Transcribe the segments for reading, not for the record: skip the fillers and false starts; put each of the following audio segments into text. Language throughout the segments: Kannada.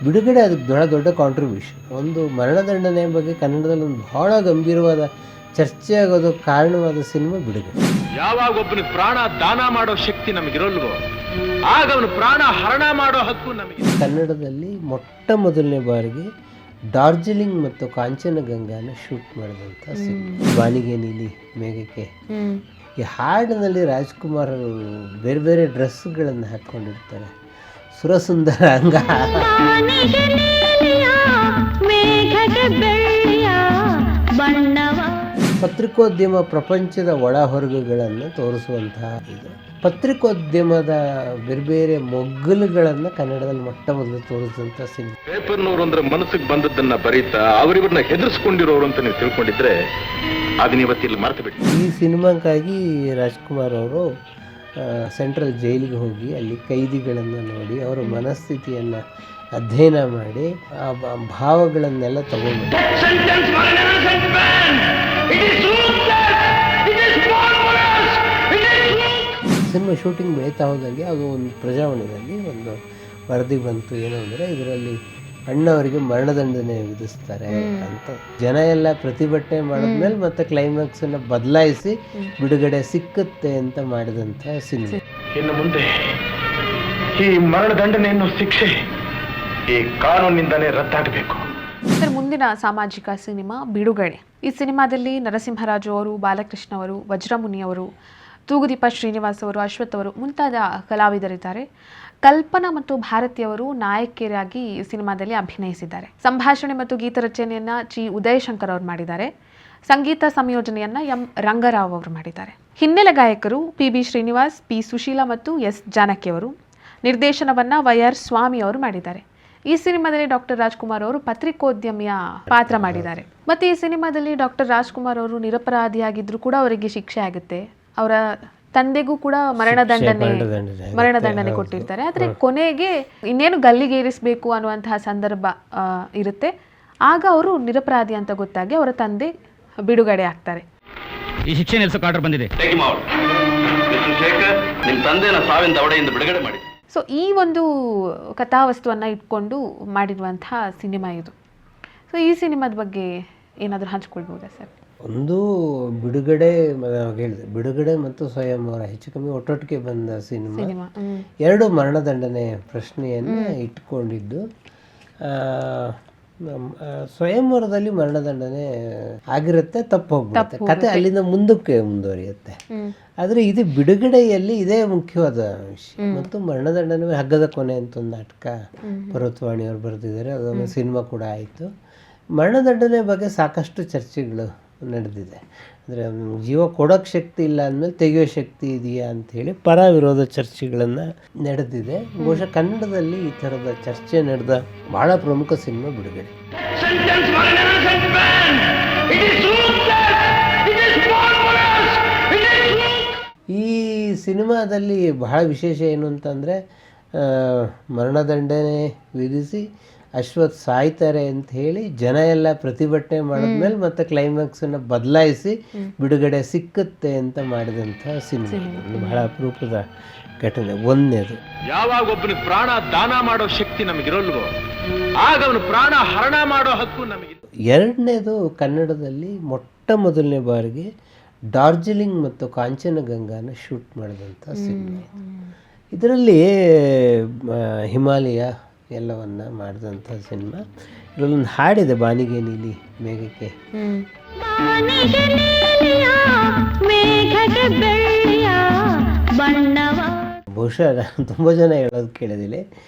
ಬಿಡುಗಡೆ ಅದಕ್ಕೆ ದೊಡ್ಡ ಕಾಂಟ್ರಿಬ್ಯೂಷನ್. ಒಂದು ಮರಣದಂಡನೆ ಬಗ್ಗೆ ಕನ್ನಡದಲ್ಲಿ ಒಂದು ಬಹಳ ಗಂಭೀರವಾದ ಚರ್ಚೆ ಆಗೋದು ಕಾರಣವಾದ ಸಿನಿಮಾ ಬಿಡುಗಡೆ. ಯಾವಾಗ ಒಬ್ಬನಿಗೆ ಪ್ರಾಣ ದಾನ ಮಾಡೋ ಶಕ್ತಿ ನಮಗಿರಲ್ವೋ ಆಗ ಅವನು ಪ್ರಾಣ ಹರಣ ಮಾಡೋ ಹಕ್ಕು ನಮಗೆ. ಕನ್ನಡದಲ್ಲಿ ಮೊಟ್ಟ ಮೊದಲನೇ ಬಾರಿಗೆ ಡಾರ್ಜಿಲಿಂಗ್ ಮತ್ತು ಕಾಂಚನಗಂಗಾನ ಶೂಟ್ ಮಾಡಿದಂಥ ಸಿನಿಮಾ ಬಾನಿಗೆ ನೀಲಿ ಮೇಘಕ್ಕೆ. ಈ ಹಾಡಿನಲ್ಲಿ ರಾಜ್ಕುಮಾರ್ ಬೇರೆ ಬೇರೆ ಡ್ರೆಸ್ಗಳನ್ನು ಹಾಕ್ಕೊಂಡಿರ್ತಾರೆ. ಸುರಸುಂದರ ಅಂಗ, ಪತ್ರಿಕೋದ್ಯಮ ಪ್ರಪಂಚದ ಒಳ ಹೊರಗುಗಳನ್ನು ತೋರಿಸುವಂತಹ ಇದು. ಪತ್ರಿಕೋದ್ಯಮದ ಬೇರೆ ಬೇರೆ ಮೊಗ್ಗಲುಗಳನ್ನು ಕನ್ನಡದಲ್ಲಿ ಮೊಟ್ಟ ಮೊದಲು ತೋರಿಸಿದಂಥ ಸಿನಿಮಾ. ಪೇಪರ್ನವರು ಅಂದ್ರೆ ಮನಸ್ಸಿಗೆ ಬಂದದ್ದನ್ನ ಬರೀತಾ ಅವರಿವ್ರನ್ನ ಹೆದರ್ಸ್ಕೊಂಡಿರೋರು ಅಂತ ನೀವು ತಿಳ್ಕೊಂಡಿದ್ರೆ ಅದನ್ನ ಇವತ್ತಿಲ್ಲಿ ಮರೆತು ಬಿಡಿ. ಈ ಸಿನಿಮಾಕ್ಕಾಗಿ ರಾಜ್ಕುಮಾರ್ ಅವರು ಸೆಂಟ್ರಲ್ ಜೈಲಿಗೆ ಹೋಗಿ ಅಲ್ಲಿ ಕೈದಿಗಳನ್ನು ನೋಡಿ ಅವರ ಮನಸ್ಥಿತಿಯನ್ನು ಅಧ್ಯಯನ ಮಾಡಿ ಆ ಭಾವಗಳನ್ನೆಲ್ಲ ತಗೊಂಡು ಸಿನಿಮಾ ಶೂಟಿಂಗ್ ಬೆಳೀತಾ ಹೋದಂಗೆ ಅದು ಒಂದು ಪ್ರಜಾವಾಣಿಯಲ್ಲಿ ಒಂದು ವರದಿ ಬಂತು. ಏನು ಅಂದರೆ ಇದರಲ್ಲಿ ಅಣ್ಣವರಿಗೆ ಮರಣದಂಡನೆ ವಿಧಿಸ್ತಾರೆ ಅಂತ. ಜನ ಎಲ್ಲ ಪ್ರತಿಭಟನೆ ಮಾಡಿದ್ಮೇಲೆ ಮತ್ತೆ ಕ್ಲೈಮ್ಯಾಕ್ಸನ್ನು ಬದಲಾಯಿಸಿ ಬಿಡುಗಡೆ ಸಿಕ್ಕುತ್ತೆ ಅಂತ ಮಾಡಿದಂಥ ಸಿನಿಮಾ. ಇನ್ನು ಮುಂದೆ ಈ ಮರಣದಂಡನೆ ಅನ್ನೋ ಶಿಕ್ಷೆ ಈ ಕಾನೂನಿನಿಂದಲೇ ರದ್ದಾಗಬೇಕು. ಸರ್, ಮುಂದಿನ ಸಾಮಾಜಿಕ ಸಿನಿಮಾ ಬಿಡುಗಡೆ. ಈ ಸಿನಿಮಾದಲ್ಲಿ ನರಸಿಂಹರಾಜು ಅವರು, ಬಾಲಕೃಷ್ಣ ಅವರು, ವಜ್ರಮುನಿ ಅವರು, ತೂಗುದೀಪ ಶ್ರೀನಿವಾಸ್ ಅವರು, ಅಶ್ವಥ್ ಅವರು ಮುಂತಾದ ಕಲಾವಿದರಿದ್ದಾರೆ. ಕಲ್ಪನಾ ಮತ್ತು ಭಾರತಿಯವರು ನಾಯಕಿಯರಾಗಿ ಈ ಸಿನಿಮಾದಲ್ಲಿ ಅಭಿನಯಿಸಿದ್ದಾರೆ. ಸಂಭಾಷಣೆ ಮತ್ತು ಗೀತ ರಚನೆಯನ್ನ ಚಿ ಉದಯಶಂಕರ್ ಅವರು ಮಾಡಿದ್ದಾರೆ. ಸಂಗೀತ ಸಂಯೋಜನೆಯನ್ನ ಎಂ ರಂಗರಾವ್ ಅವರು ಮಾಡಿದ್ದಾರೆ. ಹಿನ್ನೆಲೆ ಗಾಯಕರು P B Srinivas, P Sushila ಮತ್ತು ಎಸ್ ಜಾನಕಿ ಅವರು. ನಿರ್ದೇಶನವನ್ನ ವೈಆರ್ ಸ್ವಾಮಿ ಅವರು ಮಾಡಿದ್ದಾರೆ. ಈ ಸಿನಿಮಾದಲ್ಲಿ ಡಾಕ್ಟರ್ ರಾಜ್ಕುಮಾರ್ ಅವರು ಪತ್ರಿಕೋದ್ಯಮಿಯ ಪಾತ್ರ ಮಾಡಿದ್ದಾರೆ. ಮತ್ತೆ ಈ ಸಿನಿಮಾದಲ್ಲಿ ಡಾಕ್ಟರ್ ರಾಜ್ಕುಮಾರ್ ಅವರು ನಿರಪರಾಧಿಯಾಗಿದ್ರು ಕೂಡ ಅವರಿಗೆ ಶಿಕ್ಷೆ ಆಗುತ್ತೆ. ಅವರ ತಂದೆಗೂ ಕೂಡ ಮರಣದಂಡನೆ ಕೊಟ್ಟಿರ್ತಾರೆ. ಆದರೆ ಕೊನೆಗೆ ಇನ್ನೇನು ಗಲ್ಲಿಗೇರಿಸಬೇಕು ಅನ್ನುವಂತಹ ಸಂದರ್ಭ ಇರುತ್ತೆ. ಆಗ ಅವರು ನಿರಪರಾಧಿ ಅಂತ ಗೊತ್ತಾಗಿ ಅವರ ತಂದೆ ಬಿಡುಗಡೆ ಆಗ್ತಾರೆ. ಈ ಶಿಕ್ಷೆ ನಿಲ್ಲಿಸೋ ಆರ್ಡರ್ ಬಂದಿದೆ. ನಿಮ್ಮ ತಂದೆನ ಸಾವಿನ ದವಡೆಯಿಂದ ಬಿಡುಗಡೆ ಮಾಡಿ. ಸೊ ಈ ಒಂದು ಕಥಾವಸ್ತುವನ್ನು ಇಟ್ಕೊಂಡು ಮಾಡಿರುವಂತಹ ಸಿನಿಮಾ ಇದು. ಸೊ ಈ ಸಿನಿಮಾದ ಬಗ್ಗೆ ಏನಾದರೂ ಹಂಚ್ಕೊಳ್ಬೋದಾ ಸರ್? ಒಂದು ಬಿಡುಗಡೆ ಹೇಳಿದೆ, ಬಿಡುಗಡೆ ಮತ್ತು ಸ್ವಯಂ ಅವರ ಹೆಚ್ಚು ಕಮ್ಮಿ ಒಟ್ಟೊಟ್ಟಿಗೆ ಬಂದ ಸಿನಿಮಾ. ಎರಡು ಮರಣದಂಡನೆ ಪ್ರಶ್ನೆಯನ್ನು ಇಟ್ಕೊಂಡಿದ್ದು. ಸ್ವಯಂವರದಲ್ಲಿ ಮರಣದಂಡನೆ ಆಗಿರುತ್ತೆ, ತಪ್ಪು ಹೋಗ್ಬಿಡುತ್ತೆ, ಕತೆ ಅಲ್ಲಿಂದ ಮುಂದಕ್ಕೆ ಮುಂದುವರಿಯುತ್ತೆ. ಆದರೆ ಇದು ಬಿಡುಗಡೆಯಲ್ಲಿ ಇದೇ ಮುಖ್ಯವಾದ ವಿಷಯ. ಮತ್ತು ಮರಣದಂಡನೆ ಹಗ್ಗದ ಕೊನೆ ಅಂತ ಒಂದು ನಾಟಕ ಪರ್ವತವಾಣಿಯವರು ಬರೆದಿದ್ದಾರೆ, ಅದೊಂದು ಸಿನಿಮಾ ಕೂಡ ಆಯಿತು. ಮರಣದಂಡನೆ ಬಗ್ಗೆ ಸಾಕಷ್ಟು ಚರ್ಚೆಗಳು ನಡೆದಿದೆ. ಅಂದರೆ ಜೀವ ಕೊಡೋಕ್ಕೆ ಶಕ್ತಿ ಇಲ್ಲ ಅಂದಮೇಲೆ ತೆಗೆಯೋ ಶಕ್ತಿ ಇದೆಯಾ ಅಂಥೇಳಿ ಪರ ವಿರೋಧ ಚರ್ಚೆಗಳನ್ನು ನಡೆದಿದೆ. ಬಹುಶಃ ಕನ್ನಡದಲ್ಲಿ ಈ ಥರದ ಚರ್ಚೆ ನಡೆದ ಬಹಳ ಪ್ರಮುಖ ಸಿನಿಮಾ ಬಿಡುಗಡೆ. ಈ ಸಿನಿಮಾದಲ್ಲಿ ಬಹಳ ವಿಶೇಷ ಏನು ಅಂತಂದರೆ, ಮರಣದಂಡನೆ ವಿಧಿಸಿ ಅಶ್ವಥ್ ಸಾಯ್ತಾರೆ ಅಂತ ಹೇಳಿ ಜನ ಎಲ್ಲ ಪ್ರತಿಭಟನೆ ಮಾಡಿದ್ಮೇಲೆ ಮತ್ತೆ ಕ್ಲೈಮ್ಯಾಕ್ಸನ್ನು ಬದಲಾಯಿಸಿ ಬಿಡುಗಡೆ ಸಿಕ್ಕುತ್ತೆ ಅಂತ ಮಾಡಿದಂಥ ಸಿನಿಮಾ. ಬಹಳ ಅಪರೂಪದ ಘಟನೆ. ಒಂದನೇದು, ಯಾವಾಗ ಒಬ್ಬನಿಗೆ ಪ್ರಾಣ ದಾನ ಮಾಡೋ ಶಕ್ತಿ ನಮಗಿರಲ್ವೋ ಆಗ ಅವನು ಪ್ರಾಣ ಹರಣ ಮಾಡೋ ಹಕ್ಕು ನಮಗೆ. ಎರಡನೇದು, ಕನ್ನಡದಲ್ಲಿ ಮೊಟ್ಟ ಮೊದಲನೇ ಬಾರಿಗೆ ಡಾರ್ಜಿಲಿಂಗ್ ಮತ್ತು ಕಾಂಚನಗಂಗಾನ ಶೂಟ್ ಮಾಡಿದಂಥ ಸಿನಿಮಾ. ಇದರಲ್ಲಿ ಹಿಮಾಲಯ ಎಲ್ಲವನ್ನ ಮಾಡಿದಂಥ ಸಿನಿಮಾ. ಇದರಲ್ಲೊಂದು ಹಾಡಿದೆ, ಬಾನಿಗೆ ನೀಲಿ ಮೇಘಕ್ಕೆ. ಬಹುಶಃ ನಾನು ತುಂಬ ಜನ ಹೇಳೋದು ಕೇಳಿದಿಲ್ಲ.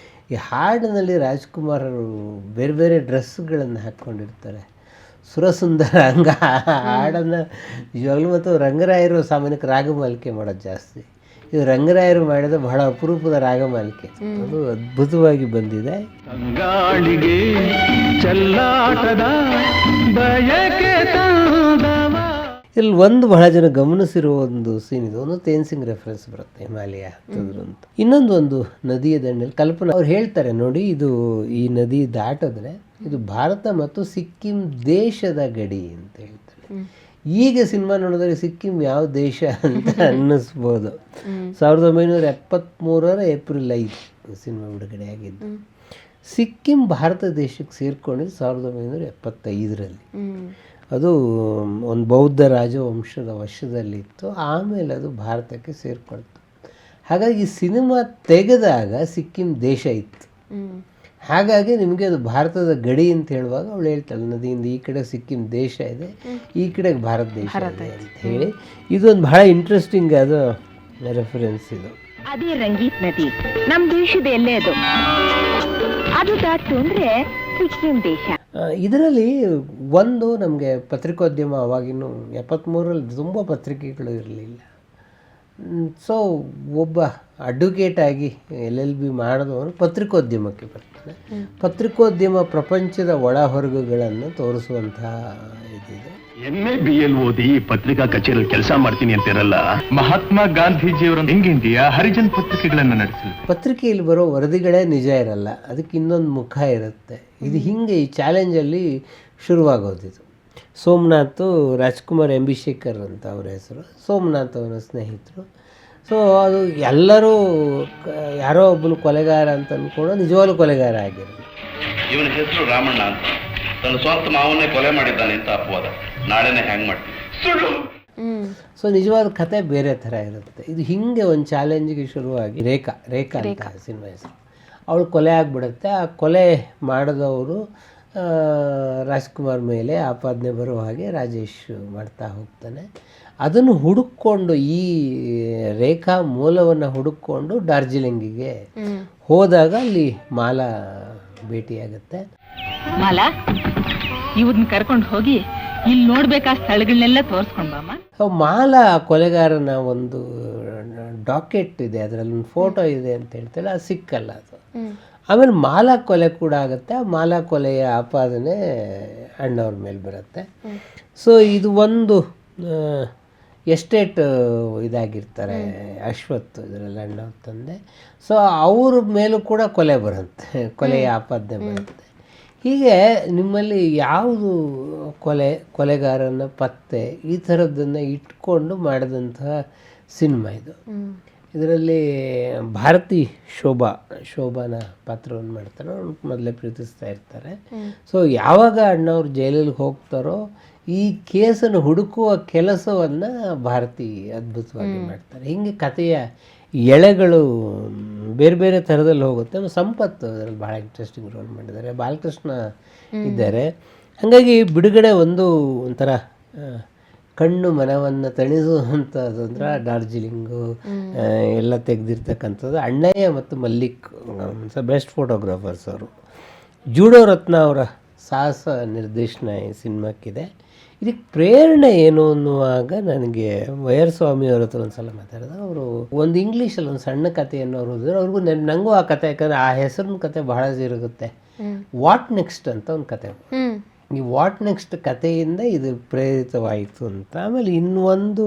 ಈ ಹಾಡಿನಲ್ಲಿ ರಾಜ್ಕುಮಾರ್ ಅವರು ಬೇರೆ ಬೇರೆ ಡ್ರೆಸ್ಗಳನ್ನು ಹಾಕ್ಕೊಂಡಿರ್ತಾರೆ. ಸುರಸುಂದರ ಅಂಗ ಹಾಡನ್ನು ನಿಜವಾಗ್ಲೂ. ಮತ್ತು ರಂಗರಾಯರು ಸಾಮಾನ್ಯಕ್ಕೆ ರಾಗಮಾಲಿಕೆ ಮಾಡೋದು ಜಾಸ್ತಿ. ಇದು ರಂಗರಾಯರು ಮಾಡಿದ ಬಹಳ ಅಪರೂಪದ ರಾಗಮಾಲಿಕೆ. ಅದು ಅದ್ಭುತವಾಗಿ ಬಂದಿದೆ. ಇಲ್ಲಿ ಒಂದು ಬಹಳ ಜನ ಗಮನಿಸಿರುವ ಒಂದು ಸೀನ್ ಇದು. ಒಂದು ತೇನ್ಸಿಂಗ್ ರೆಫರೆನ್ಸ್ ಬರುತ್ತೆ, ಹಿಮಾಲಯ ಹತ್ತಿದ್ರು ಅಂತ. ಇನ್ನೊಂದು ನದಿಯ ದಂಡೆಯಲ್ಲಿ ಕಲ್ಪನಾ ಅವ್ರು ಹೇಳ್ತಾರೆ, ನೋಡಿ ಇದು ಈ ನದಿ ದಾಟಿದ್ರೆ ಇದು ಭಾರತ ಮತ್ತು ಸಿಕ್ಕಿಂ ದೇಶದ ಗಡಿ ಅಂತ ಹೇಳ್ತಾರೆ. ಈಗ ಸಿನಿಮಾ ನೋಡಿದ್ರೆ ಸಿಕ್ಕಿಂ ಯಾವ ದೇಶ ಅಂತ ಅನ್ನಿಸ್ಬೋದು. 1973 ಏಪ್ರಿಲ್ 5 ಸಿನಿಮಾ ಬಿಡುಗಡೆ ಆಗಿದ್ದು. ಸಿಕ್ಕಿಂ ಭಾರತ ದೇಶಕ್ಕೆ ಸೇರಿಕೊಂಡಿದ್ದು 1975ರಲ್ಲಿ. ಅದು ಒಂದು ಬೌದ್ಧ ರಾಜವಂಶದ ವಶದಲ್ಲಿತ್ತು. ಆಮೇಲೆ ಅದು ಭಾರತಕ್ಕೆ ಸೇರಿಕೊಳ್ತು. ಹಾಗಾಗಿ ಸಿನಿಮಾ ತೆಗೆದಾಗ ಸಿಕ್ಕಿಂ ದೇಶ ಇತ್ತು. ಹಾಗಾಗಿ ನಿಮಗೆ ಅದು ಭಾರತದ ಗಡಿ ಅಂತ ಹೇಳುವಾಗ ಅವಳು ಹೇಳ್ತಾಳೆ, ನದಿಯಿಂದ ಈ ಕಡೆ ಸಿಕ್ಕಿಂ ದೇಶ ಇದೆ, ಈ ಕಡೆ ಭಾರತ ದೇಶ ಇದೆ ಅಂತ ಹೇಳಿ. ಇದೊಂದು ಬಹಳ ಇಂಟ್ರೆಸ್ಟಿಂಗ್ ಆದ ರೆಫರೆನ್ಸ್ ಇದು. ಅದೇ ರಂಗೀತ್ ನದಿ ನಮ್ಮ ದೇಶದ ಎಲ್ಲೇ ಅದು ದಾಟು ಅಂದರೆ ಸಿಕ್ಕಿಂ ದೇಶ. ಇದರಲ್ಲಿ ಒಂದು ನಮಗೆ ಪತ್ರಿಕೋದ್ಯಮ ಅವಾಗಿನ್ನು 73ರಲ್ಲಿ ತುಂಬ ಪತ್ರಿಕೆಗಳು ಇರಲಿಲ್ಲ. ಸೊ ಒಬ್ಬ ಅಡ್ವೊಕೇಟ್ ಆಗಿ LLB ಮಾಡಿದವನು ಪತ್ರಿಕೋದ್ಯಮಕ್ಕೆ ಬರ್ತಾನೆ. ಪತ್ರಿಕೋದ್ಯಮ ಪ್ರಪಂಚದ ಒಳ ಹೊರಗುಗಳನ್ನು ತೋರಿಸುವಂತಹ ಇದಿದೆ. MA BL ಓದಿ ಪತ್ರಿಕಾ ಕಚೇರಿ ಕೆಲಸ ಮಾಡ್ತೀನಿ ಅಂತಿರಲ್ಲ, ಮಹಾತ್ಮ ಗಾಂಧೀಜಿಯವರ ಹೆಂಗಿಂದಿಯಾ ಹರಿಜನ್ ಪತ್ರಿಕೆಗಳನ್ನು ನಡೆಸಿ ಪತ್ರಿಕೆಯಲ್ಲಿ ಬರೋ ವರದಿಗಳೇ ನಿಜ ಇರಲ್ಲ, ಅದಕ್ಕೆ ಇನ್ನೊಂದು ಮುಖ ಇರುತ್ತೆ. ಇದು ಹಿಂಗೆ ಈ ಚಾಲೆಂಜಲ್ಲಿ ಶುರುವಾಗೋದಿದು. ಸೋಮನಾಥ್, ರಾಜ್ಕುಮಾರ್ MB ಶೇಖರ್ ಅಂತ ಅವರ ಹೆಸರು, ಸೋಮನಾಥ್ ಅವನ ಸ್ನೇಹಿತರು. ಸೊ ಅದು ಎಲ್ಲರೂ ಯಾರೋ ಒಬ್ಬನು ಕೊಲೆಗಾರ ಅಂತ ಅಂದ್ಕೊಂಡು ನಿಜವಾಗ್ಲೂ ಕೊಲೆಗಾರ ಆಗಿರೋದು. ಇವನ ಹೆಸರು ರಾಮಣ್ಣ ಅಂತ, ತನ್ನ ಸ್ವಂತ ಮಾವನ್ನೇ ಕೊಲೆ ಮಾಡಿದ್ದಾನೆ ಅಂತ ಅಪವಾದ. ನಾಳೆನೇ ಹ್ಯಾಂಗ್ ಮಾಡ್ತೀನಿ ಸುಳ್ಳು. ಸೊ ನಿಜವಾದ ಕತೆ ಬೇರೆ ಥರ ಇರುತ್ತೆ. ಇದು ಹಿಂಗೆ ಒಂದು ಚಾಲೆಂಜಿಗೆ ಶುರುವಾಗಿ ರೇಖಾ ಅಂತ ಸಿನಿಮಾ ಹೆಸರು. ಅವಳು ಕೊಲೆ ಆಗಿಬಿಡುತ್ತೆ. ಆ ಕೊಲೆ ಮಾಡಿದವರು ರಾಜ್ಕುಮಾರ್ ಮೇಲೆ ಆಪಾದನೆ ಬರೋ ಹಾಗೆ ರಾಜೇಶ್ ಮಾಡ್ತಾ ಹೋಗ್ತಾನೆ. ಅದನ್ನು ಹುಡುಕೊಂಡು, ಈ ರೇಖಾ ಮೂಲವನ್ನು ಹುಡುಕೊಂಡು ಡಾರ್ಜಿಲಿಂಗಿಗೆ ಹೋದಾಗ ಅಲ್ಲಿ ಮಾಲಾ ಭೇಟಿಯಾಗುತ್ತೆ. ಮಾಲಾ, ಇವ್ರನ್ನ ಕರ್ಕೊಂಡು ಹೋಗಿ ಇಲ್ಲಿ ನೋಡ್ಬೇಕಾ ಸ್ಥಳಗಳನ್ನೆಲ್ಲ ತೋರಿಸ್ಕೊಂಡ್ ಬಾಮ. ಮಾಲಾ ಕೊಲೆಗಾರನ ಒಂದು ಡಾಕೆಟ್ ಇದೆ, ಅದರಲ್ಲಿ ಒಂದು ಫೋಟೋ ಇದೆ ಅಂತ ಹೇಳ್ತಾಳೆ. ಅದು ಸಿಕ್ಕಲ್ಲ ಅದು. ಆಮೇಲೆ ಮಾಲಾ ಕೊಲೆ ಕೂಡ ಆಗುತ್ತೆ. ಆ ಮಾಲಾ ಕೊಲೆಯ ಆಪಾದನೆ ಅಣ್ಣವ್ರ ಮೇಲೆ ಬರುತ್ತೆ. ಸೊ ಇದು ಒಂದು ಎಸ್ಟೇಟ್ ಇದಾಗಿರ್ತಾರೆ ಅಶ್ವಥ್, ಇದರಲ್ಲಿ ಅಣ್ಣವ್ರ ತಂದೆ. ಸೊ ಅವ್ರ ಮೇಲೂ ಕೂಡ ಕೊಲೆ ಬರುತ್ತೆ, ಕೊಲೆಯ ಆಪಾದನೆ ಬರುತ್ತೆ. ಹೀಗೆ ನಿಮ್ಮಲ್ಲಿ ಯಾವುದು ಕೊಲೆಗಾರನ ಪತ್ತೆ ಈ ಥರದ್ದನ್ನು ಇಟ್ಕೊಂಡು ಮಾಡಿದಂತಹ ಸಿನಿಮಾ ಇದು. ಇದರಲ್ಲಿ ಭಾರತಿ ಶೋಭಾನ ಪಾತ್ರವನ್ನು ಮಾಡ್ತಾರೆ. ಅವ್ರು ಮೊದಲೇ ಪ್ರೀತಿಸ್ತಾ ಇರ್ತಾರೆ. ಸೊ ಯಾವಾಗ ಅಣ್ಣವ್ರು ಜೈಲಿಗೆ ಹೋಗ್ತಾರೋ ಈ ಕೇಸನ್ನು ಹುಡುಕುವ ಕೆಲಸವನ್ನು ಭಾರತಿ ಅದ್ಭುತವಾಗಿ ಮಾಡ್ತಾರೆ. ಹೀಗೆ ಕಥೆಯ ಎಳೆಗಳು ಬೇರೆ ಬೇರೆ ಥರದಲ್ಲಿ ಹೋಗುತ್ತೆ. ಸಂಪತ್ತು ಅದರಲ್ಲಿ ಭಾಳ ಇಂಟ್ರೆಸ್ಟಿಂಗ್ ರೋಲ್ ಮಾಡಿದ್ದಾರೆ. ಬಾಲಕೃಷ್ಣ ಇದ್ದಾರೆ. ಹಾಗಾಗಿ ಬಿಡುಗಡೆ ಒಂಥರ ಕಣ್ಣು ಮನವನ್ನು ತಣಿಸುವಂಥದ್ದು. ಅಂದ್ರೆ ಡಾರ್ಜಿಲಿಂಗು ಎಲ್ಲ ತೆಗೆದಿರ್ತಕ್ಕಂಥದ್ದು. ಅಣ್ಣಯ್ಯ ಮತ್ತು ಮಲ್ಲಿಕ್ ಬೆಸ್ಟ್ ಫೋಟೋಗ್ರಾಫರ್ಸ್ ಅವರು. ಜೂಡೋ ರತ್ನ ಅವರ ಸಾಹಸ ನಿರ್ದೇಶನ ಈ ಸಿನಿಮಾಕ್ಕಿದೆ. ಇದಕ್ಕೆ ಪ್ರೇರಣೆ ಏನು ಅನ್ನುವಾಗ ನನಗೆ ವೈಆರ್ ಸ್ವಾಮಿ ಅವ್ರ ಹತ್ರ ಒಂದು ಸಲ ಮಾತಾಡಿದೆ. ಅವರು ಒಂದು ಇಂಗ್ಲೀಷಲ್ಲಿ ಒಂದು ಸಣ್ಣ ಕಥೆಯನ್ನು ಅವರು ಓದಿದ್ರು. ಅವ್ರಿಗೂ ನನಗೂ ಆ ಕತೆ, ಯಾಕಂದರೆ ಆ ಹೆಸರಿನ ಕತೆ ಬಹಳ ಇರುತ್ತೆ. ವಾಟ್ ನೆಕ್ಸ್ಟ್ ಅಂತ ಒಂದು ಕತೆ. ಈ ವಾಟ್ ನೆಕ್ಸ್ಟ್ ಕಥೆಯಿಂದ ಇದು ಪ್ರೇರಿತವಾಯಿತು ಅಂತ. ಆಮೇಲೆ ಇನ್ನೊಂದು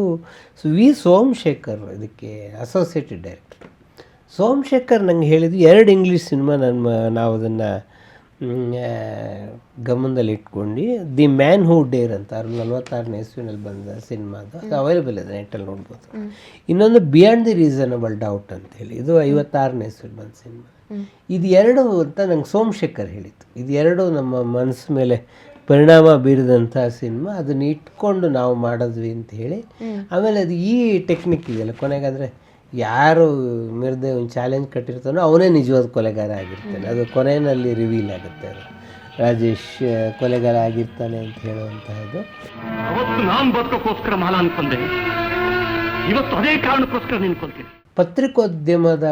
ವಿ ಸೋಮಶೇಖರ್ ಇದಕ್ಕೆ ಅಸೋಸಿಯೇಟೆಡ್ ಡೈರೆಕ್ಟರ್. ಸೋಮಶೇಖರ್ ನಂಗೆ ಹೇಳಿದ್ದು 2 ಇಂಗ್ಲೀಷ್ ಸಿನಿಮಾ ನಾವು ಅದನ್ನು ಗಮನದಲ್ಲಿ ಇಟ್ಕೊಂಡು, ದಿ ಮ್ಯಾನ್ ಹೂ ಡೇರ್ ಅಂತ 46ನೇ ಇಸ್ವಿನಲ್ಲಿ ಬಂದ ಸಿನಿಮಾ. ಅದು ಅವೈಲೇಬಲ್ ಇದೆ, ನೆಟ್ಟಲ್ಲಿ ನೋಡ್ಬೋದು. ಇನ್ನೊಂದು ಬಿಯಾಂಡ್ ದಿ ರೀಸನಬಲ್ ಡೌಟ್ ಅಂತೇಳಿ, ಇದು 56ನೇ ಇಸ್ವಿಲಿ ಬಂದ ಸಿನಿಮಾ. ಇದು 2 ಅಂತ ನಂಗೆ ಸೋಮಶೇಖರ್ ಹೇಳಿತ್ತು. ಇದು 2 ನಮ್ಮ ಮನಸ್ಸು ಮೇಲೆ ಪರಿಣಾಮ ಬೀರಿದಂಥ ಸಿನಿಮಾ. ಅದನ್ನ ಇಟ್ಕೊಂಡು ನಾವು ಮಾಡಿದ್ವಿ ಅಂತ ಹೇಳಿ. ಆಮೇಲೆ ಅದು ಈ ಟೆಕ್ನಿಕ್ ಇದೆಯಲ್ಲ, ಕೊನೆಗಾದರೆ ಯಾರು ಮಿರ್ದೆ ಒಂದು ಚಾಲೆಂಜ್ ಕಟ್ಟಿರ್ತಾನೋ ಅವನೇ ನಿಜವಾದ ಕೊಲೆಗಾರ ಆಗಿರ್ತಾನೆ. ಅದು ಕೊನೆಯಲ್ಲಿ ರಿವೀಲ್ ಆಗುತ್ತೆ, ಅದು ರಾಜೇಶ್ ಕೊಲೆಗಾರ ಆಗಿರ್ತಾನೆ ಅಂತ ಹೇಳುವಂತಹದ್ದು. ಅವತ್ತು ನಾನು ಬದುಕೋಕ್ಕೋಸ್ಕರ ಮಾಲ ಅನ್ಕೊಂಡೆ, ಇವತ್ತು ಅದೇ ಕಾರಣಕ್ಕೋಸ್ಕರ ನಿನ್ಕೊಳ್ತೀನಿ. ಪತ್ರಿಕೋದ್ಯಮದ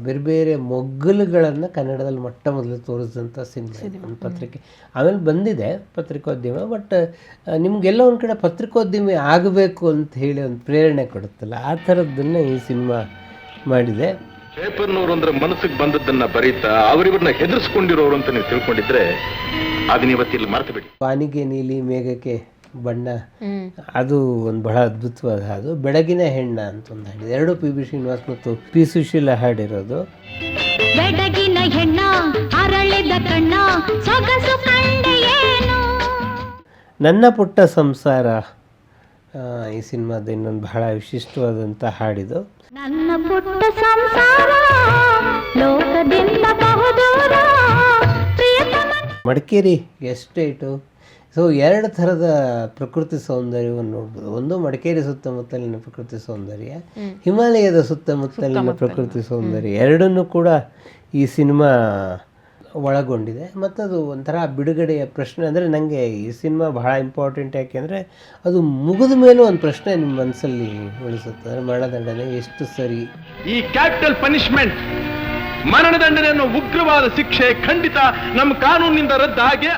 ಬೇರೆ ಬೇರೆ ಮೊಗ್ಗಲುಗಳನ್ನು ಕನ್ನಡದಲ್ಲಿ ಮೊಟ್ಟ ಮೊದಲು ತೋರಿಸಿದಂಥ ಸಿನಿಮಾ ಒಂದು ಪತ್ರಿಕೆ. ಆಮೇಲೆ ಬಂದಿದೆ ಪತ್ರಿಕೋದ್ಯಮ. ಬಟ್ ನಿಮಗೆಲ್ಲ ಒಂದು ಕಡೆ ಪತ್ರಿಕೋದ್ಯಮಿ ಆಗಬೇಕು ಅಂತ ಹೇಳಿ ಒಂದು ಪ್ರೇರಣೆ ಕೊಡುತ್ತಲ್ಲ, ಆ ಥರದ್ದನ್ನು ಈ ಸಿನಿಮಾ ಮಾಡಿದೆ. ಪೇಪರ್ನವರು ಅಂದ್ರೆ ಮನಸ್ಸಿಗೆ ಬಂದದ್ದನ್ನ ಬರೀತಾ ಅವರಿವ್ರನ್ನ ಹೆದರ್ಸ್ಕೊಂಡಿರೋರು ಅಂತ ನೀವು ತಿಳ್ಕೊಂಡಿದ್ರೆ ಅದನ್ನ ಇವತ್ತಿಲ್ಲಿ ಮರೆತು ಬಿಡಿ. ವಾನಿಗೆ ನೀಲಿ ಮೇಘಕ್ಕೆ ಬಣ್ಣ, ಅದು ಒಂದು ಬಹಳ ಅದ್ಭುತವಾದ ಹಾಡು. ಬೆಳಗಿನ ಹೆಣ್ಣ ಅಂತ ಒಂದು ಹಾಡಿದೆ. 2 PB ಶ್ರೀನಿವಾಸ್ ಮತ್ತು P ಸುಶೀಲಾ ಹಾಡಿರೋದು. ಬೆಳಗಿನ ಹೆಣ್ಣ ಅರಳಿದ ಕಣ್ಣ ಸೊಗಸು ಕಂಡೆಯೇನು. ನನ್ನ ಪುಟ್ಟ ಸಂಸಾರ ಈ ಸಿನಿಮಾದ ಇನ್ನೊಂದು ಬಹಳ ವಿಶಿಷ್ಟವಾದಂಥ ಹಾಡಿದು. ನನ್ನ ಪುಟ್ಟ ಸಂಸಾರ ಲೋಕದಿಂದ ಬಹುದೂರ ಮಡಿಕೇರಿ ಎಸ್ಟೇಟು. ಸೊ 2 ಥರದ ಪ್ರಕೃತಿ ಸೌಂದರ್ಯವನ್ನು ನೋಡ್ಬೋದು. ಒಂದು ಮಡಿಕೇರಿ ಸುತ್ತಮುತ್ತಲಿನ ಪ್ರಕೃತಿ ಸೌಂದರ್ಯ, ಹಿಮಾಲಯದ ಸುತ್ತಮುತ್ತಲಿನ ಪ್ರಕೃತಿ ಸೌಂದರ್ಯ, ಎರಡನ್ನೂ ಕೂಡ ಈ ಸಿನಿಮಾ ಒಳಗೊಂಡಿದೆ. ಮತ್ತು ಅದು ಒಂಥರ ಬಿಡುಗಡೆಯ ಪ್ರಶ್ನೆ. ಅಂದರೆ ನನಗೆ ಈ ಸಿನಿಮಾ ಬಹಳ ಇಂಪಾರ್ಟೆಂಟ್. ಯಾಕೆಂದರೆ ಅದು ಮುಗಿದ ಮೇಲೂ ಒಂದು ಪ್ರಶ್ನೆ ನಿಮ್ಮ ಮನಸ್ಸಲ್ಲಿ ಉಳಿಸುತ್ತೆ. ಅಂದರೆ ಮರಣದಂಡನೆ ಎಷ್ಟು ಸರಿ? ಈ ಕ್ಯಾಪಿಟಲ್ ಪನಿಷ್ಮೆಂಟ್, ಮರಣದಂಡನೆ ಅನ್ನೋ ಉಗ್ರವಾದ ಶಿಕ್ಷೆ ಖಂಡಿತ ನಮ್ಮ ಕಾನೂನಿನಿಂದ ರದ್ದಾಗೆ.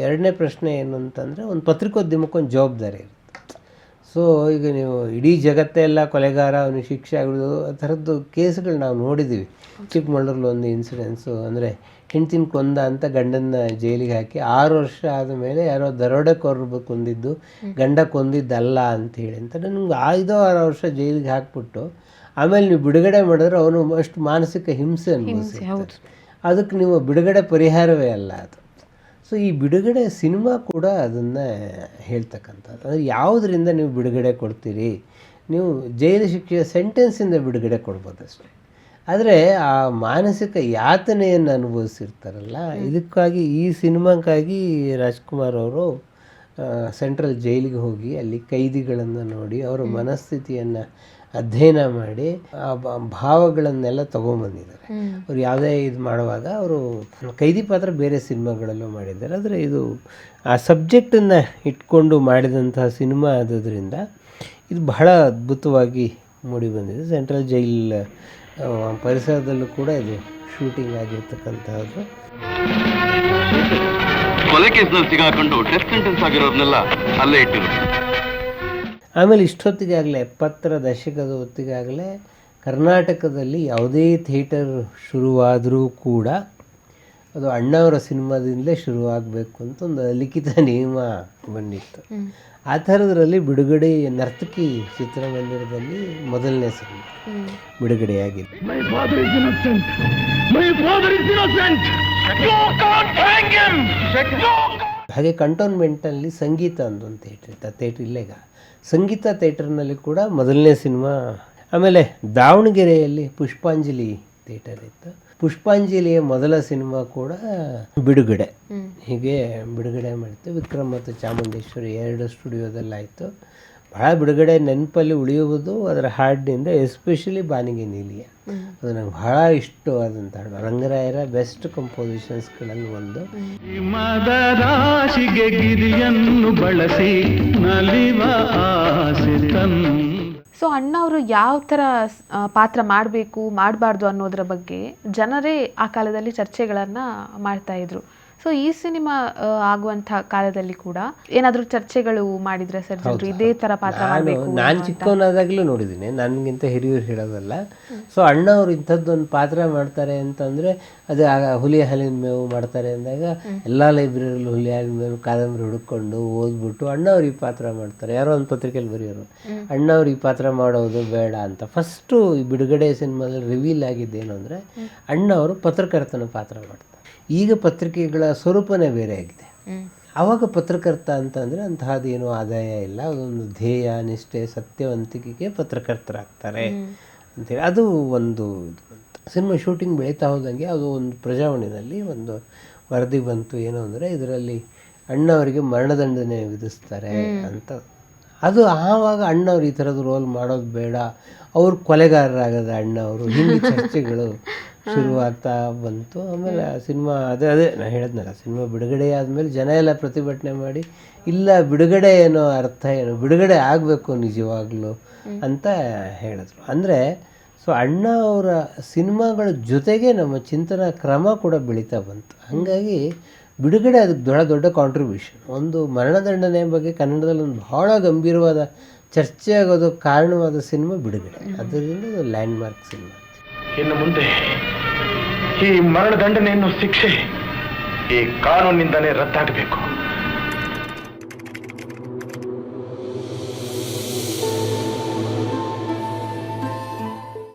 ಎರಡನೇ ಪ್ರಶ್ನೆ ಏನು ಅಂತಂದರೆ, ಒಂದು ಪತ್ರಿಕೋದ್ಯಮಕ್ಕೊಂದು ಜವಾಬ್ದಾರಿ ಇರುತ್ತೆ. ಸೊ ಈಗ ನೀವು ಇಡೀ ಜಗತ್ತೆಲ್ಲ ಕೊಲೆಗಾರ, ಅವನಿಗೆ ಶಿಕ್ಷೆ ಆಗೋದು, ಆ ಥರದ್ದು ಕೇಸ್ಗಳು ನಾವು ನೋಡಿದ್ದೀವಿ. ಚಿಕ್ಕಮಗಳೂರಲ್ಲಿ ಒಂದು ಇನ್ಸಿಡೆನ್ಸು, ಅಂದರೆ ಹೆಂಡ್ತಿನ ಕೊಂದ ಅಂತ ಗಂಡನ ಜೈಲಿಗೆ ಹಾಕಿ 6 ವರ್ಷ ಆದಮೇಲೆ ಯಾರೋ ದರೋಡೆಕೋರರು ಕೊಂದಿದ್ದು, ಗಂಡ ಕೊಂದಿದ್ದಲ್ಲ ಅಂಥೇಳಿ ಅಂತ ನಿಮ್ಗೆ 5-6 ವರ್ಷ ಜೈಲಿಗೆ ಹಾಕ್ಬಿಟ್ಟು ಆಮೇಲೆ ನೀವು ಬಿಡುಗಡೆ ಮಾಡಿದ್ರೆ ಅವನು ಅಷ್ಟು ಮಾನಸಿಕ ಹಿಂಸೆ ಅನುಭವಿಸ್ತಾರೆ. ಅದಕ್ಕೆ ನೀವು ಬಿಡುಗಡೆ ಪರಿಹಾರವೇ ಅಲ್ಲ ಅದು. ಸೊ ಈ ಬಿಡುಗಡೆ ಸಿನಿಮಾ ಕೂಡ ಅದನ್ನು ಹೇಳ್ತಕ್ಕಂಥದ್ದು. ಅಂದರೆ ಯಾವುದರಿಂದ ನೀವು ಬಿಡುಗಡೆ ಕೊಡ್ತೀರಿ? ನೀವು ಜೈಲು ಶಿಕ್ಷೆಯ ಸೆಂಟೆನ್ಸಿಂದ ಬಿಡುಗಡೆ ಕೊಡ್ಬೋದು ಅಷ್ಟೇ. ಆದರೆ ಆ ಮಾನಸಿಕ ಯಾತನೆಯನ್ನು ಅನುಭವಿಸಿರ್ತಾರಲ್ಲ, ಇದಕ್ಕಾಗಿ ಈ ಸಿನಿಮಾಕ್ಕಾಗಿ ರಾಜ್ಕುಮಾರ್ ಅವರು ಸೆಂಟ್ರಲ್ ಜೈಲಿಗೆ ಹೋಗಿ ಅಲ್ಲಿ ಕೈದಿಗಳನ್ನು ನೋಡಿ ಅವರ ಮನಸ್ಥಿತಿಯನ್ನು ಅಧ್ಯಯನ ಮಾಡಿ ಆ ಭಾವಗಳನ್ನೆಲ್ಲ ತೊಗೊಂಬಂದಿದ್ದಾರೆ. ಅವ್ರು ಯಾವುದೇ ಇದು ಮಾಡುವಾಗ ಅವರು ಕೈದಿ ಪಾತ್ರ ಬೇರೆ ಸಿನಿಮಾಗಳಲ್ಲೂ ಮಾಡಿದ್ದಾರೆ. ಆದರೆ ಇದು ಆ ಸಬ್ಜೆಕ್ಟನ್ನು ಇಟ್ಕೊಂಡು ಮಾಡಿದಂತಹ ಸಿನಿಮಾ ಆಗೋದ್ರಿಂದ ಇದು ಬಹಳ ಅದ್ಭುತವಾಗಿ ಮೂಡಿ ಬಂದಿದೆ. ಸೆಂಟ್ರಲ್ ಜೈಲ್ ಪರಿಸರದಲ್ಲೂ ಕೂಡ ಇದು ಶೂಟಿಂಗ್ ಆಗಿರ್ತಕ್ಕಂಥದ್ದು. ಕೊಲೆ ಕೇಸ್ನಲ್ಲಿ ಸಿಗಾಕೊಂಡು ಡೆತ್ ಸೆಂಟೆನ್ಸ್ ಆಗಿರೋರ್ನೆಲ್ಲ ಅಲ್ಲೇ ಇಟ್ಟಿರು. ಆಮೇಲೆ ಇಷ್ಟೊತ್ತಿಗಾಗಲೇ 70ರ ದಶಕದ ಹೊತ್ತಿಗಾಗಲೇ ಕರ್ನಾಟಕದಲ್ಲಿ ಯಾವುದೇ ಥಿಯೇಟರ್ ಶುರುವಾದರೂ ಕೂಡ ಅದು ಅಣ್ಣವರ ಸಿನಿಮಾದಿಂದಲೇ ಶುರುವಾಗಬೇಕು ಅಂತ ಒಂದು ಲಿಖಿತ ನಿಯಮ ಬಂದಿತ್ತು. ಆ ಥರದ್ರಲ್ಲಿ ಬಿಡುಗಡೆ ನರ್ತಕಿ ಚಿತ್ರಮಂದಿರದಲ್ಲಿ ಮೊದಲನೇ ಸಿನಿಮಾ ಬಿಡುಗಡೆಯಾಗಿದೆ. ಹಾಗೆ ಕಂಟೋನ್ಮೆಂಟಲ್ಲಿ ಸಂಗೀತ ಅಂದೊಂದು ಥಿಯೇಟ್ರ್ ಇತ್ತು. ಆ ಥಿಯೇಟ್ರ್ ಇಲ್ಲೇಗ ಸಂಗೀತ ಥಿಯೇಟರ್ನಲ್ಲಿ ಕೂಡ ಮೊದಲನೇ ಸಿನಿಮಾ. ಆಮೇಲೆ ದಾವಣಗೆರೆಯಲ್ಲಿ ಪುಷ್ಪಾಂಜಲಿ ಥಿಯೇಟರ್ ಇತ್ತು. ಪುಷ್ಪಾಂಜಲಿಯ ಮೊದಲ ಸಿನಿಮಾ ಕೂಡ ಬಿಡುಗಡೆ. ಹೀಗೆ ಬಿಡುಗಡೆ ಮಾಡಿತ್ತು. ವಿಕ್ರಮ್ ಮತ್ತು ಚಾಮುಂಡೇಶ್ವರಿ 2 ಸ್ಟುಡಿಯೋದಲ್ಲಾಯಿತು. ಭಾಳ ಬಿಡುಗಡೆ ನೆನಪಲ್ಲಿ ಉಳಿಯುವುದು ಅದರ ಹಾಡಿನಿಂದ, ಎಸ್ಪೆಷಲಿ ಬಾನಿಗೆ ನೀಲಿಯ. ಅದು ನಂಗೆ ಭಾಳ ಇಷ್ಟವಾದಂಥ ಹಾಡು. ರಂಗರಾಯರ ಬೆಸ್ಟ್ ಕಂಪೋಸಿಷನ್ಸ್ಗಳಲ್ಲಿ ಒಂದು. ಮದರಾಶಿಗೆ ಗಿರಿಯನ್ನು ಬಳಸಿ ನಲಿವ ಆಸೆ ತನ್ನ. ಸೊ ಅಣ್ಣ ಅವರು ಯಾವ ಥರ ಪಾತ್ರ ಮಾಡಬೇಕು ಮಾಡಬಾರ್ದು ಅನ್ನೋದ್ರ ಬಗ್ಗೆ ಜನರೇ ಆ ಕಾಲದಲ್ಲಿ ಚರ್ಚೆಗಳನ್ನು ಮಾಡ್ತಾ ಇದ್ರು. ಸೊ ಈ ಸಿನಿಮಾ ಆಗುವಂಥ ಕಾಲದಲ್ಲಿ ಕೂಡ ಏನಾದರೂ ಚರ್ಚೆಗಳು ಮಾಡಿದ್ರೆ ಸರ್ ಜನರು ಇದೇ ಥರ ಪಾತ್ರ ಮಾಡಬೇಕು? ನಾನು ಚಿಕ್ಕವನಾದಾಗಲೂ ನೋಡಿದ್ದೀನಿ, ನನಗಿಂತ ಹಿರಿಯರು ಹೇಳೋದಲ್ಲ. ಸೊ ಅಣ್ಣ ಅವರು ಇಂಥದ್ದೊಂದು ಪಾತ್ರ ಮಾಡ್ತಾರೆ ಅಂತಂದರೆ ಅದು ಹುಲಿ ಹಾಲಿನ ಮೇವು ಮಾಡ್ತಾರೆ ಅಂದಾಗ ಎಲ್ಲ ಲೈಬ್ರರಿಯಲ್ಲಿ ಹುಲಿ ಹಾಲಿನ ಮೇವು ಕಾದಂಬರಿ ಹುಡುಕೊಂಡು ಓದ್ಬಿಟ್ಟು ಅಣ್ಣವ್ರು ಈ ಪಾತ್ರ ಮಾಡ್ತಾರೆ. ಯಾರೋ ಒಂದು ಪತ್ರಿಕೆಯಲ್ಲಿ ಬರೆಯೋರು ಅಣ್ಣವ್ರು ಈ ಪಾತ್ರ ಮಾಡೋದು ಬೇಡ ಅಂತ. ಫಸ್ಟು ಈ ಬಿಡುಗಡೆ ಸಿನಿಮಾದಲ್ಲಿ ರಿವೀಲ್ ಆಗಿದ್ದೇನು ಅಂದರೆ ಅಣ್ಣವರು ಪತ್ರಕರ್ತನ ಪಾತ್ರ ಮಾಡ್ತಾರೆ. ಈಗ ಪತ್ರಿಕೆಗಳ ಸ್ವರೂಪನೇ ಬೇರೆ ಆಗಿದೆ. ಆವಾಗ ಪತ್ರಕರ್ತ ಅಂತಂದರೆ ಅಂತಹದ್ದೇನೂ ಆದಾಯ ಇಲ್ಲ, ಅದೊಂದು ಧ್ಯೇಯ ನಿಷ್ಠೆ ಸತ್ಯವಂತಿಕೆಗೆ ಪತ್ರಕರ್ತರಾಗ್ತಾರೆ ಅಂತೇಳಿ ಅದು ಒಂದು ಸಿನಿಮಾ ಶೂಟಿಂಗ್ ಬೆಳೀತಾ ಹೋದಂಗೆ ಅದು ಒಂದು ಪ್ರಜಾವಾಣಿನಲ್ಲಿ ಒಂದು ವರದಿ ಬಂತು. ಏನು ಅಂದರೆ ಇದರಲ್ಲಿ ಅಣ್ಣವರಿಗೆ ಮರಣದಂಡನೆ ವಿಧಿಸ್ತಾರೆ ಅಂತ. ಅದು ಆವಾಗ ಅಣ್ಣವ್ರು ಈ ಥರದ ರೋಲ್ ಮಾಡೋದು ಬೇಡ, ಅವ್ರು ಕೊಲೆಗಾರರಾಗದ ಅಣ್ಣವರು, ಹಿಂಗೆ ಚರ್ಚೆಗಳು ಶುರುವಾಗ್ತಾ ಬಂತು. ಆಮೇಲೆ ಆ ಸಿನಿಮಾ ಅದೇ ನಾನು ಹೇಳಿದ್ನಲ್ಲ, ಸಿನಿಮಾ ಬಿಡುಗಡೆ ಆದಮೇಲೆ ಜನ ಎಲ್ಲ ಪ್ರತಿಭಟನೆ ಮಾಡಿ ಇಲ್ಲ ಬಿಡುಗಡೆ ಏನೋ ಅರ್ಥ ಏನು, ಬಿಡುಗಡೆ ಆಗಬೇಕು ನಿಜವಾಗ್ಲೂ ಅಂತ ಹೇಳಿದ್ರು. ಅಂದರೆ ಸೊ ಅಣ್ಣ ಅವರ ಸಿನಿಮಾಗಳ ಜೊತೆಗೆ ನಮ್ಮ ಚಿಂತನಾ ಕ್ರಮ ಕೂಡ ಬೆಳೀತಾ ಬಂತು. ಹಾಗಾಗಿ ಬಿಡುಗಡೆ ಅದಕ್ಕೆ ದೊಡ್ಡ ಕಾಂಟ್ರಿಬ್ಯೂಷನ್. ಒಂದು ಮರಣದಂಡನೆ ಬಗ್ಗೆ ಕನ್ನಡದಲ್ಲಿ ಒಂದು ಬಹಳ ಗಂಭೀರವಾದ ಚರ್ಚೆ ಆಗೋದು ಕಾರಣವಾದ ಸಿನಿಮಾ ಬಿಡುಗಡೆ. ಅದರಿಂದ ಅದು ಲ್ಯಾಂಡ್ಮಾರ್ಕ್ ಸಿನಿಮಾ. ಇನ್ನು ಮುಂದೆ ಈ ಮರಣದಂಡನೆ ಅನ್ನೋ ಶಿಕ್ಷೆ ಈ ಕಾನೂನಿನಿಂದಲೇ ರದ್ದಾಗಬೇಕು.